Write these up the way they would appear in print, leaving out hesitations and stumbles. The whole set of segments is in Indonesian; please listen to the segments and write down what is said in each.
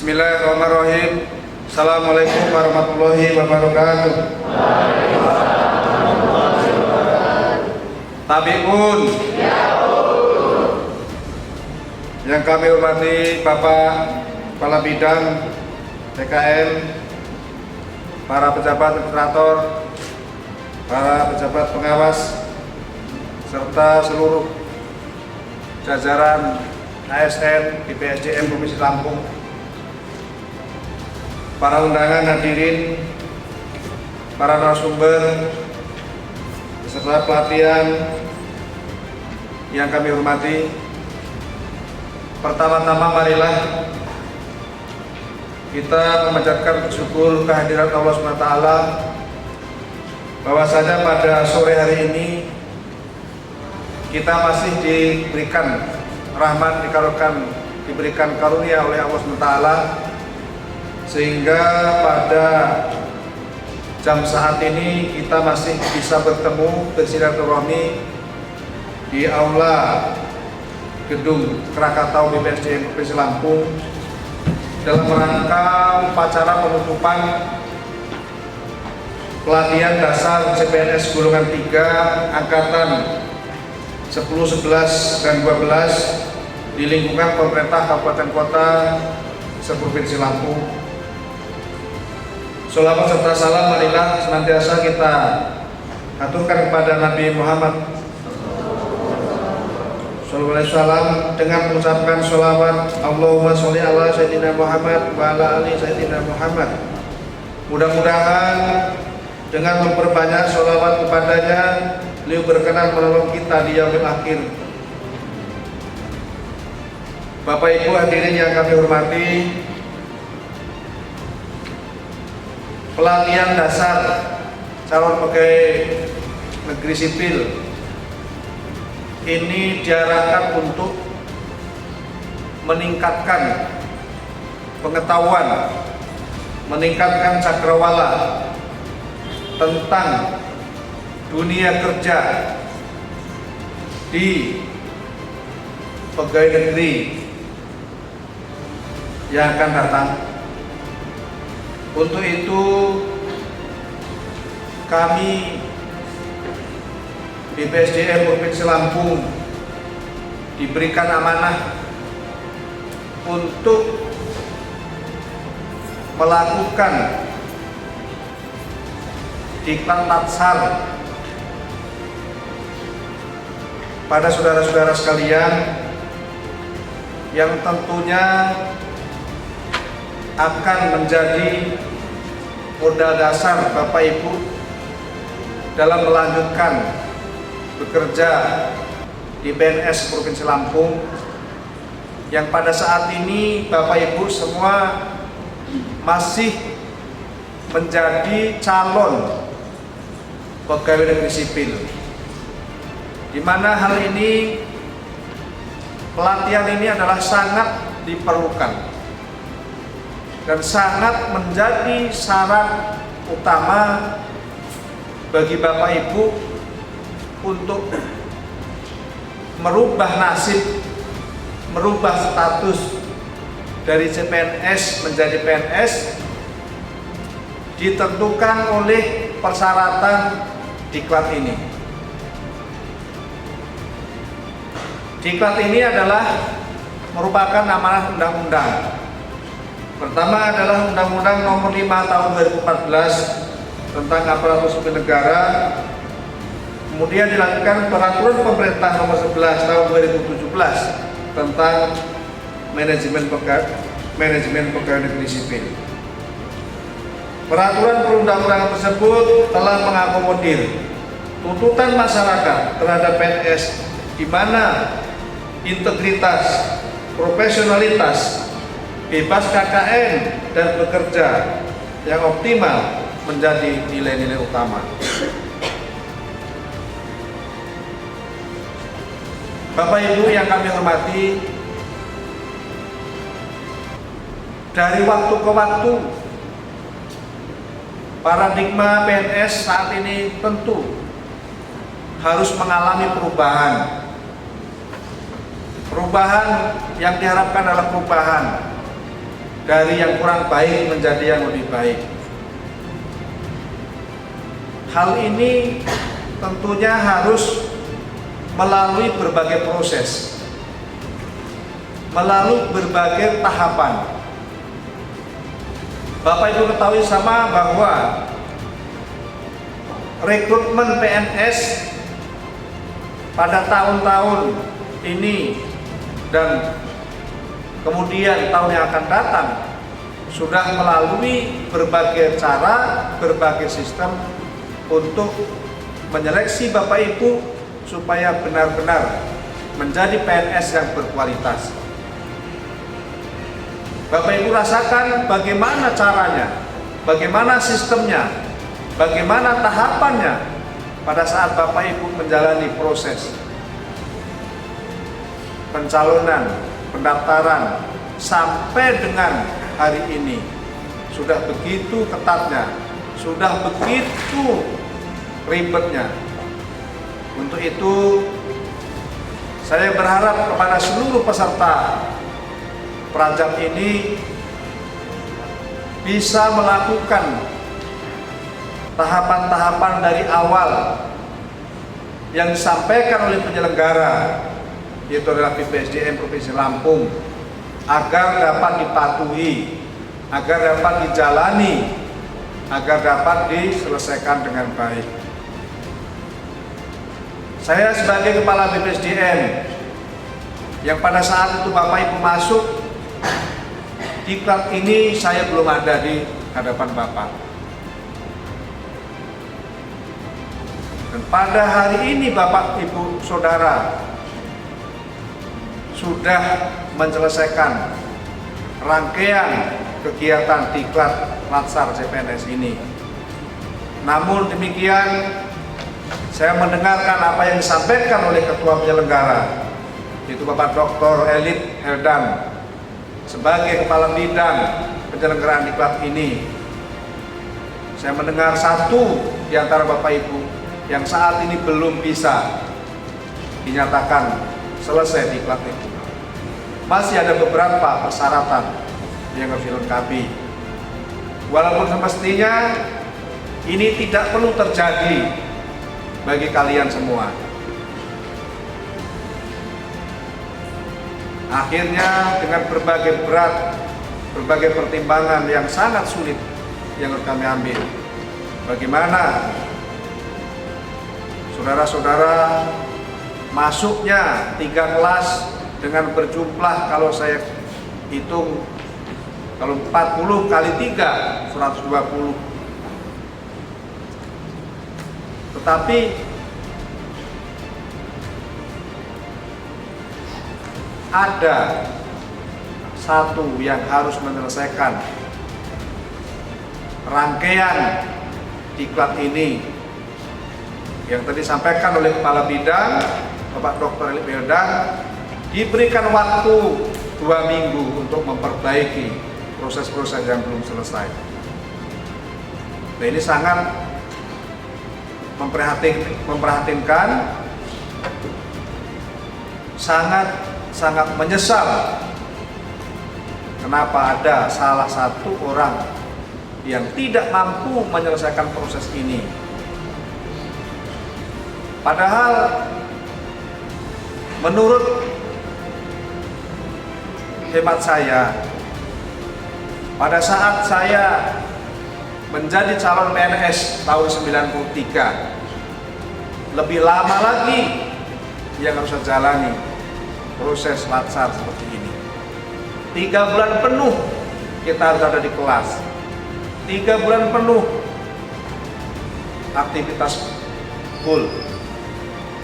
Bismillahirrahmanirrahim. Assalamualaikum warahmatullahi wabarakatuh. Tabiun yang kami hormati Bapak Kepala Bidang TKN, para pejabat administrator, para pejabat pengawas, serta seluruh jajaran ASN di PSDM Provinsi Lampung, para undangan hadirin, para narasumber, peserta pelatihan yang kami hormati. Pertama-tama marilah kita memanjatkan syukur kehadiran Allah SWT bahwasanya pada sore hari ini kita masih diberikan rahmat, diberikan karunia oleh Allah SWT, sehingga pada jam saat ini kita masih bisa bertemu bersilaturahmi di aula gedung Krakatau BPSDM Provinsi Lampung dalam rangka upacara penutupan pelatihan dasar CPNS golongan 3 angkatan 10, 11, dan 12 di lingkungan pemerintah kabupaten kota seprovinsi Lampung. Sholawat serta salam marilah senantiasa kita aturkan kepada Nabi Muhammad SAW dengan mengucapkan sholawat Allahumma sholli ala Sayyidina Muhammad wa ala ali Sayyidina Muhammad. Mudah-mudahan dengan memperbanyak sholawat kepadanya, beliau berkenan menolong kita di yaumil akhir. Bapak Ibu hadirin yang kami hormati, pelatihan dasar calon pegawai negeri sipil ini diarahkan untuk meningkatkan pengetahuan, meningkatkan cakrawala tentang dunia kerja di pegawai negeri yang akan datang. Untuk itu kami BPSDM Provinsi Lampung diberikan amanah untuk melakukan diklat latsar pada saudara-saudara sekalian yang tentunya akan menjadi modal dasar Bapak Ibu dalam melanjutkan bekerja di PNS Provinsi Lampung, yang pada saat ini Bapak Ibu semua masih menjadi calon pegawai negeri sipil, di mana hal ini, pelatihan ini adalah sangat diperlukan dan sangat menjadi syarat utama bagi Bapak Ibu untuk merubah nasib, merubah status dari CPNS menjadi PNS, ditentukan oleh persyaratan diklat ini. Diklat ini adalah merupakan amanah undang-undang. Pertama adalah Undang-Undang Nomor 5 Tahun 2014 tentang aparatur sipil negara. Kemudian dilakukan Peraturan Pemerintah Nomor 11 Tahun 2017 tentang manajemen pegawai negeri sipil. Peraturan perundang-undangan tersebut telah mengakomodir tuntutan masyarakat terhadap PNS, di mana integritas, profesionalitas, bebas KKN, dan bekerja yang optimal menjadi nilai-nilai utama. Bapak Ibu yang kami hormati, dari waktu ke waktu paradigma PNS saat ini tentu harus mengalami perubahan. Perubahan yang diharapkan adalah perubahan dari yang kurang baik menjadi yang lebih baik. Hal ini tentunya harus melalui berbagai proses, melalui berbagai tahapan. Bapak Ibu ketahui sama bahwa rekrutmen PNS pada tahun-tahun ini dan kemudian tahun yang akan datang sudah melalui berbagai cara, berbagai sistem untuk menyeleksi Bapak Ibu supaya benar-benar menjadi PNS yang berkualitas. Bapak Ibu rasakan bagaimana caranya, bagaimana sistemnya, bagaimana tahapannya pada saat Bapak Ibu menjalani proses pencalonan, pendaftaran sampai dengan hari ini. Sudah begitu ketatnya, sudah begitu ribetnya. Untuk itu saya berharap kepada seluruh peserta Prajab ini bisa melakukan tahapan-tahapan dari awal yang disampaikan oleh penyelenggara, yaitu adalah BPSDM Provinsi Lampung, agar dapat dipatuhi, agar dapat dijalani, agar dapat diselesaikan dengan baik. Saya sebagai Kepala BPSDM yang pada saat itu Bapak Ibu masuk diklat ini, saya belum ada di hadapan Bapak. Dan pada hari ini Bapak Ibu Saudara sudah menyelesaikan rangkaian kegiatan diklat Latsar CPNS ini. Namun demikian, saya mendengarkan apa yang disampaikan oleh Ketua Penyelenggara, yaitu Bapak Dr. Elit Herdan, sebagai Kepala Bidang Penyelenggaraan Diklat ini. Saya mendengar satu di antara Bapak Ibu yang saat ini belum bisa dinyatakan selesai diklat itu. Masih ada beberapa persyaratan yang harus dilengkapi. Walaupun semestinya ini tidak perlu terjadi bagi kalian semua. Akhirnya dengan berbagai berat, berbagai pertimbangan yang sangat sulit yang harus kami ambil. Bagaimana saudara-saudara masuknya 3 kelas dengan berjumlah, kalau saya hitung, kalau 40 kali 3, 120. Tetapi ada satu yang harus menyelesaikan rangkaian diklat ini yang tadi disampaikan oleh Kepala Bidang Bapak Dr. Elit Herdan, diberikan waktu 2 minggu untuk memperbaiki proses-proses yang belum selesai. Nah, ini sangat memprihatinkan, sangat menyesal kenapa ada salah satu orang yang tidak mampu menyelesaikan proses ini. Padahal menurut hemat saya, pada saat saya menjadi calon PNS tahun 93, lebih lama lagi yang harus saya jalani proses latsar seperti ini. 3 bulan penuh kita harus ada di kelas, 3 bulan penuh aktivitas full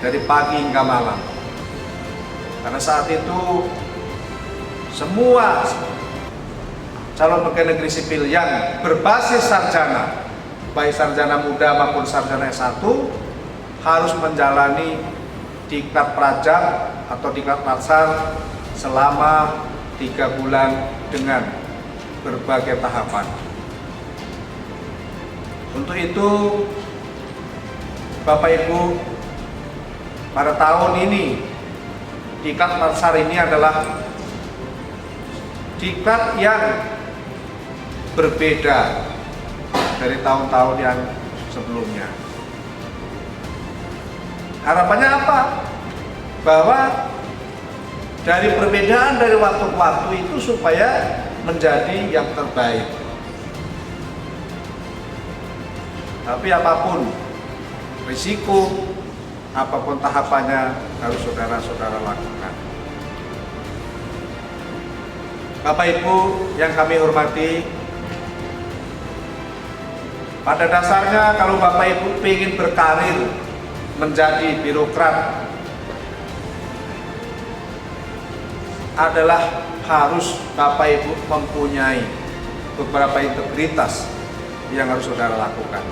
dari pagi hingga malam. Karena saat itu semua calon pegawai negeri sipil yang berbasis sarjana, baik sarjana muda maupun sarjana S1, harus menjalani diklat Prajab atau diklat latsar selama 3 bulan dengan berbagai tahapan. Untuk itu Bapak Ibu, pada tahun ini diklat latsar ini adalah diklat yang berbeda dari tahun-tahun yang sebelumnya. Harapannya apa? Bahwa dari perbedaan dari waktu ke waktu itu supaya menjadi yang terbaik. Tapi apapun risiko, apapun tahapannya harus saudara-saudara lakukan. Bapak Ibu yang kami hormati, pada dasarnya kalau Bapak Ibu ingin berkarir menjadi birokrat adalah harus Bapak Ibu mempunyai beberapa integritas yang harus saudara lakukan.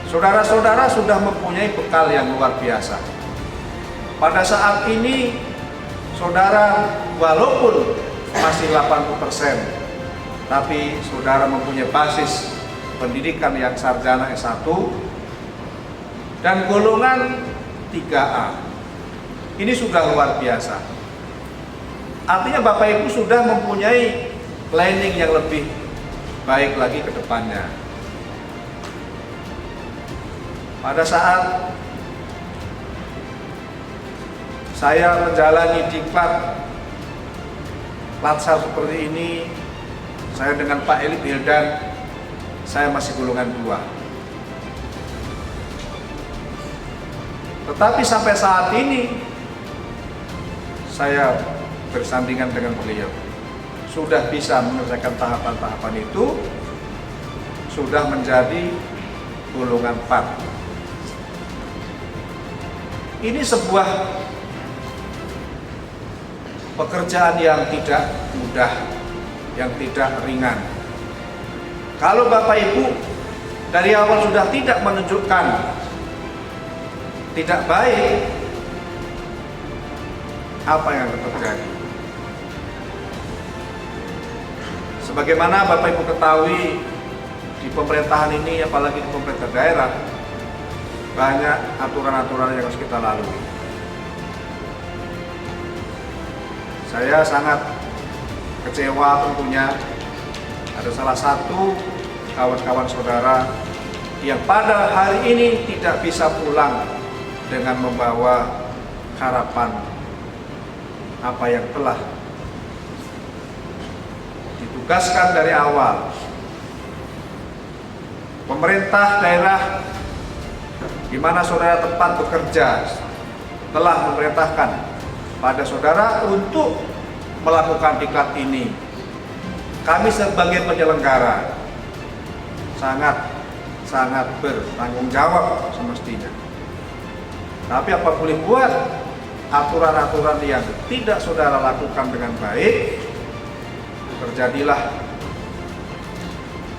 Saudara-saudara sudah mempunyai bekal yang luar biasa. Pada saat ini, saudara walaupun masih 80%, tapi saudara mempunyai basis pendidikan yang sarjana S1 dan golongan 3A. Ini sudah luar biasa. Artinya Bapak Ibu sudah mempunyai planning yang lebih baik lagi ke depannya. Pada saat saya menjalani diklat Latsar seperti ini, saya dengan Pak Eli Bildan, saya masih golongan 2. Tetapi sampai saat ini, saya bersandingan dengan beliau. Sudah bisa menyelesaikan tahapan-tahapan itu, sudah menjadi golongan 4. Ini sebuah pekerjaan yang tidak mudah, yang tidak ringan. Kalau Bapak Ibu dari awal sudah tidak menunjukkan tidak baik, apa yang akan terjadi? Sebagaimana Bapak Ibu ketahui, di pemerintahan ini, apalagi di pemerintah daerah, banyak aturan-aturan yang harus kita lalui. Saya sangat kecewa tentunya ada salah satu kawan-kawan saudara yang pada hari ini tidak bisa pulang dengan membawa harapan apa yang telah ditugaskan dari awal. Pemerintah daerah di mana saudara tempat bekerja telah memerintahkan pada saudara untuk melakukan diklat ini. Kami sebagai penyelenggara sangat bertanggung jawab semestinya. Tapi apa boleh buat, aturan-aturan yang tidak saudara lakukan dengan baik, terjadilah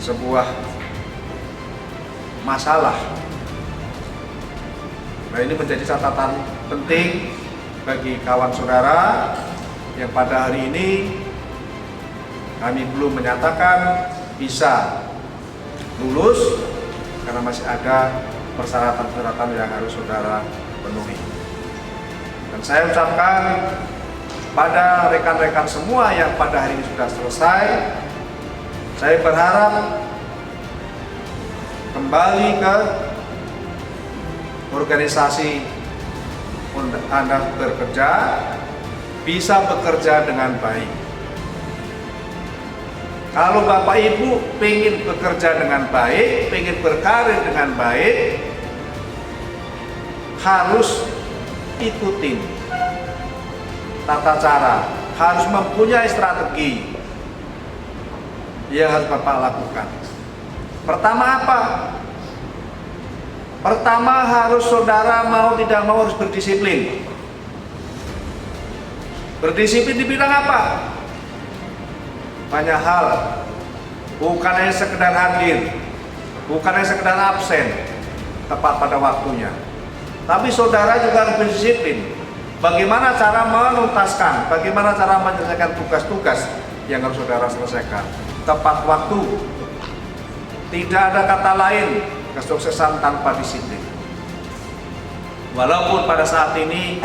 sebuah masalah. Nah, ini menjadi catatan penting bagi kawan saudara yang pada hari ini kami belum menyatakan bisa lulus karena masih ada persyaratan-persyaratan yang harus saudara penuhi. Dan saya ucapkan pada rekan-rekan semua yang pada hari ini sudah selesai, saya berharap kembali ke organisasi Anda bekerja, bisa bekerja dengan baik. Kalau Bapak Ibu pengen bekerja dengan baik, pengen berkarir dengan baik, harus ikutin tata cara, harus mempunyai strategi yang harus Bapak lakukan. Pertama apa? Pertama harus saudara mau tidak mau harus berdisiplin. Berdisiplin di bidang apa? Banyak hal. Bukan hanya sekedar hadir, bukan hanya sekedar absen tepat pada waktunya. Tapi saudara juga harus berdisiplin. Bagaimana cara menuntaskan, bagaimana cara menyelesaikan tugas-tugas yang harus saudara selesaikan tepat waktu. Tidak ada kata lain kesuksesan tanpa disiplin. Walaupun pada saat ini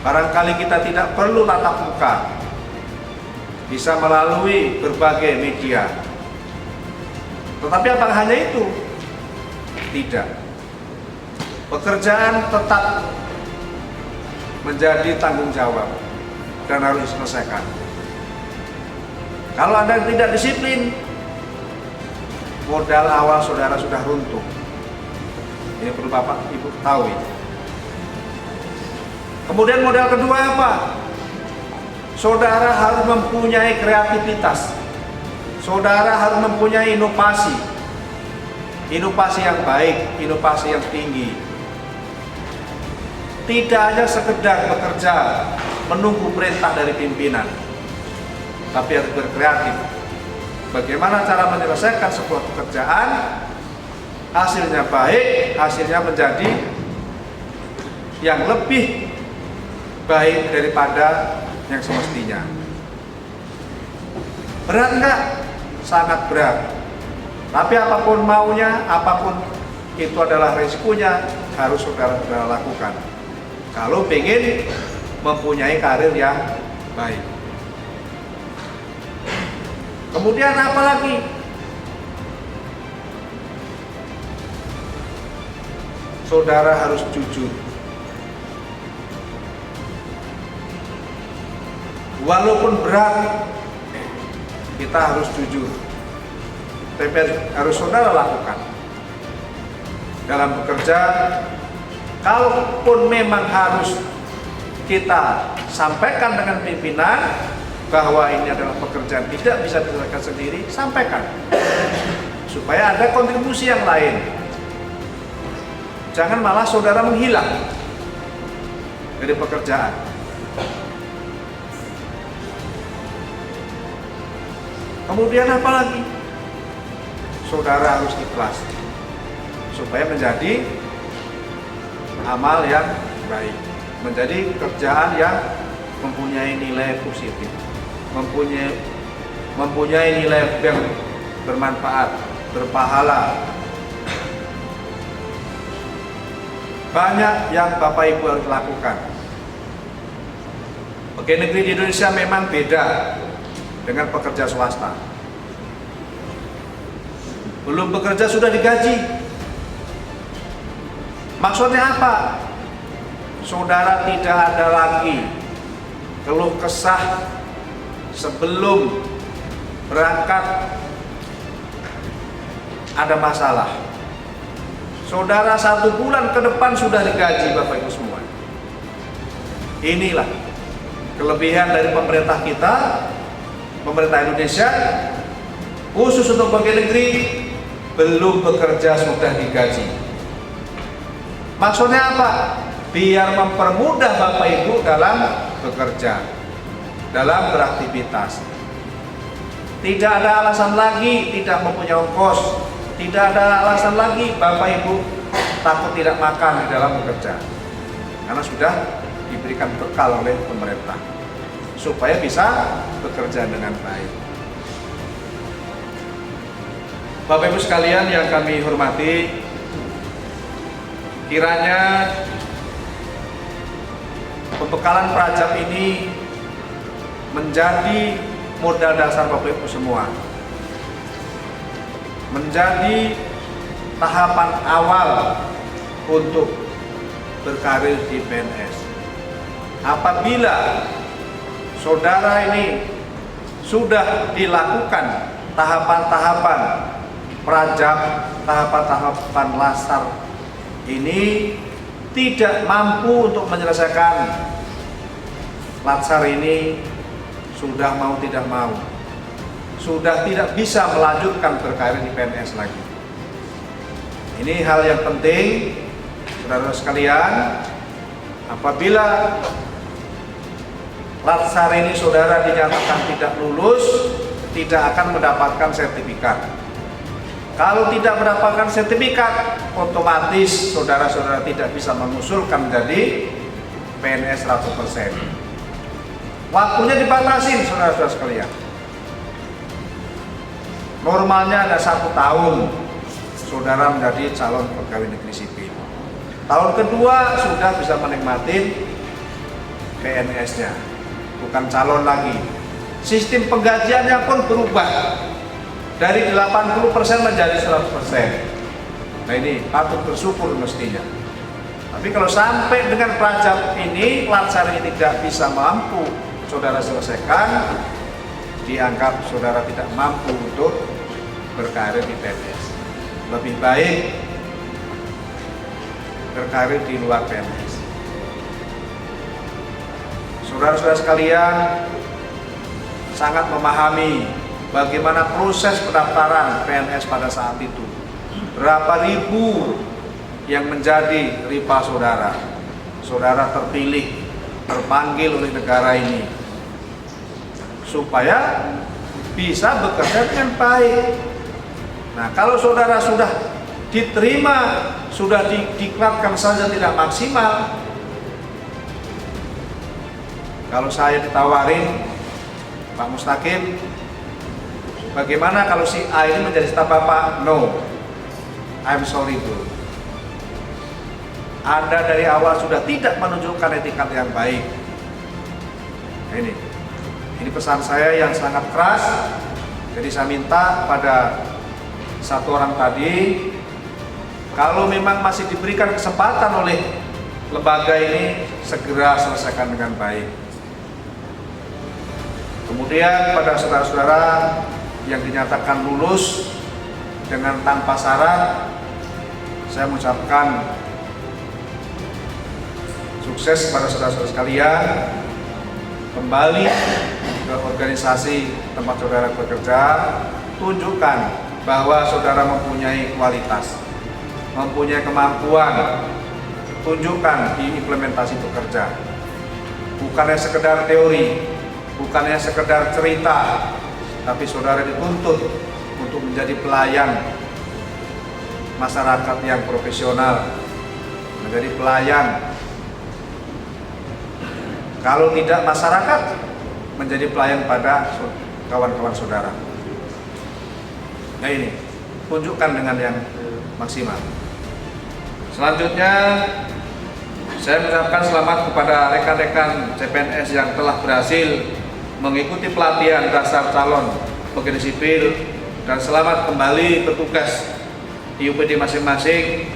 barangkali kita tidak perlu tatap muka, bisa melalui berbagai media. Tetapi apakah hanya itu? Tidak. Pekerjaan tetap menjadi tanggung jawab dan harus diselesaikan. Kalau Anda tidak disiplin, modal awal saudara sudah runtuh. Ini perlu Bapak Ibu ketahui. Kemudian modal kedua apa? Saudara harus mempunyai kreativitas. Saudara harus mempunyai inovasi. Inovasi yang baik, inovasi yang tinggi. Tidak hanya sekedar bekerja menunggu perintah dari pimpinan, tapi harus berkreatif. Bagaimana cara menyelesaikan sebuah pekerjaan, hasilnya baik, hasilnya menjadi yang lebih baik daripada yang semestinya. Berat enggak? Sangat berat. Tapi apapun maunya, apapun itu adalah resikonya, harus saudara lakukan. Kalau ingin mempunyai karir yang baik. Kemudian apa lagi? Saudara harus jujur. Walaupun berat, kita harus jujur. Tapi harus saudara lakukan. Dalam bekerja, kalaupun memang harus kita sampaikan dengan pimpinan bahwa ini adalah pekerjaan tidak bisa dilakukan sendiri, sampaikan. Supaya ada kontribusi yang lain. Jangan malah saudara menghilang dari pekerjaan. Kemudian apa lagi? Saudara harus ikhlas supaya menjadi amal yang baik, menjadi kerjaan yang mempunyai nilai positif, mempunyai nilai yang bermanfaat, berpahala. Banyak yang Bapak Ibu harus lakukan. Pegawai negeri di Indonesia memang beda dengan pekerja swasta. Belum bekerja sudah digaji. Maksudnya apa? Saudara tidak ada lagi keluh kesah sebelum berangkat ada masalah. Saudara 1 bulan ke depan sudah digaji, Bapak Ibu semua. Inilah kelebihan dari pemerintah kita, pemerintah Indonesia, khusus untuk pegawai negeri, belum bekerja sudah digaji. Maksudnya apa? Biar mempermudah Bapak Ibu dalam bekerja, dalam beraktivitas. Tidak ada alasan lagi tidak mempunyai ongkos, tidak ada alasan lagi Bapak Ibu takut tidak makan di dalam bekerja, karena sudah diberikan bekal oleh pemerintah supaya bisa bekerja dengan baik. Bapak Ibu sekalian yang kami hormati, kiranya pembekalan prajab ini menjadi modal dasar Bapak Ibu semua, menjadi tahapan awal untuk berkarir di PNS. Apabila saudara ini sudah dilakukan tahapan-tahapan prajab, tahapan-tahapan lasar ini tidak mampu untuk menyelesaikan latsar ini, sudah mau tidak mau, sudah tidak bisa melanjutkan berkarir di PNS lagi. Ini hal yang penting, saudara sekalian. Apabila latsar ini saudara dinyatakan tidak lulus, tidak akan mendapatkan sertifikat. Kalau tidak mendapatkan sertifikat, otomatis saudara-saudara tidak bisa mengusulkan menjadi PNS 100%. Waktunya dibatasi, saudara-saudara sekalian. Normalnya ada 1 tahun saudara menjadi calon pegawai negeri sipil. Tahun kedua sudah bisa menikmati PNS-nya, bukan calon lagi. Sistem penggajiannya pun berubah dari 80% menjadi 100%. Nah ini patut bersyukur mestinya. Tapi kalau sampai dengan Prajab ini, Latsar ini tidak bisa mampu saudara selesaikan, dianggap saudara tidak mampu untuk berkarir di PNS. Lebih baik berkarir di luar PNS. Saudara-saudara sekalian sangat memahami bagaimana proses pendaftaran PNS pada saat itu. Berapa ribu yang menjadi rival saudara. Saudara terpilih, terpanggil oleh negara ini supaya bisa bekerja dengan baik. Nah, kalau saudara sudah diterima, sudah diklatkan saja tidak maksimal. Kalau saya ditawarin, Pak Mustaqim, bagaimana kalau si A ini menjadi staf Bapak? No, I'm sorry bro. Anda dari awal sudah tidak menunjukkan etikat yang baik. Ini pesan saya yang sangat keras. Jadi saya minta pada satu orang tadi, kalau memang masih diberikan kesempatan oleh lembaga ini, segera selesaikan dengan baik. Kemudian pada saudara-saudara yang dinyatakan lulus dengan tanpa syarat, saya mengucapkan sukses kepada saudara-saudara sekalian. Kembali ke organisasi tempat saudara bekerja, tunjukkan bahwa saudara mempunyai kualitas, mempunyai kemampuan, tunjukkan di implementasi bekerja. Bukannya sekedar teori, bukannya sekedar cerita, tapi saudara dituntut untuk menjadi pelayan masyarakat yang profesional, menjadi pelayan. Kalau tidak masyarakat, menjadi pelayan pada kawan-kawan saudara. Nah ini, tunjukkan dengan yang maksimal. Selanjutnya, saya mengucapkan selamat kepada rekan-rekan CPNS yang telah berhasil mengikuti pelatihan dasar calon pegawai sipil, dan selamat kembali bertugas di UPD masing-masing.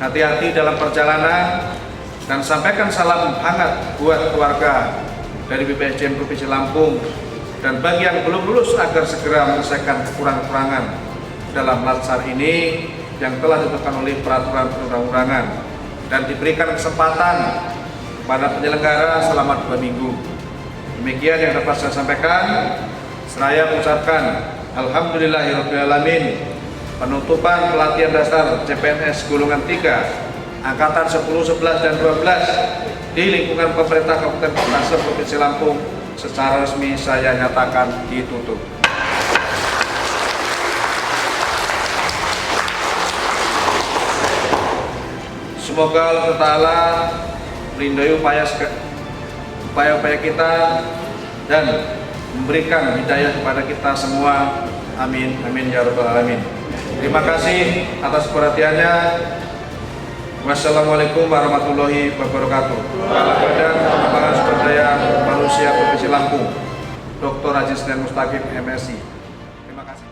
Hati-hati dalam perjalanan, dan sampaikan salam hangat buat keluarga dari BPSDM Provinsi Lampung, dan bagi yang belum lulus agar segera menyelesaikan kekurangan-kekurangan dalam Latsar ini yang telah ditentukan oleh peraturan perundang-undangan, dan diberikan kesempatan pada penyelenggara selama 2 minggu. Demikian yang dapat saya sampaikan. Saya mengucapkan alhamdulillahirabbil penutupan pelatihan dasar CPNS golongan 3 Angkatan 10, 11, dan 12 di lingkungan pemerintah Kabupaten Kota Provinsi Lampung secara resmi saya nyatakan ditutup. Semoga Allah Ta'ala melindungi upaya-upaya kita dan memberikan hidayah kepada kita semua. Amin, amin ya rabbal alamin. Terima kasih atas perhatiannya. Wassalamualaikum warahmatullahi wabarakatuh. Kepala Badan Pengembangan Sumber Daya Manusia Provinsi Lampung, Dr. Haji Senen Mustaqim, MSI. Terima kasih.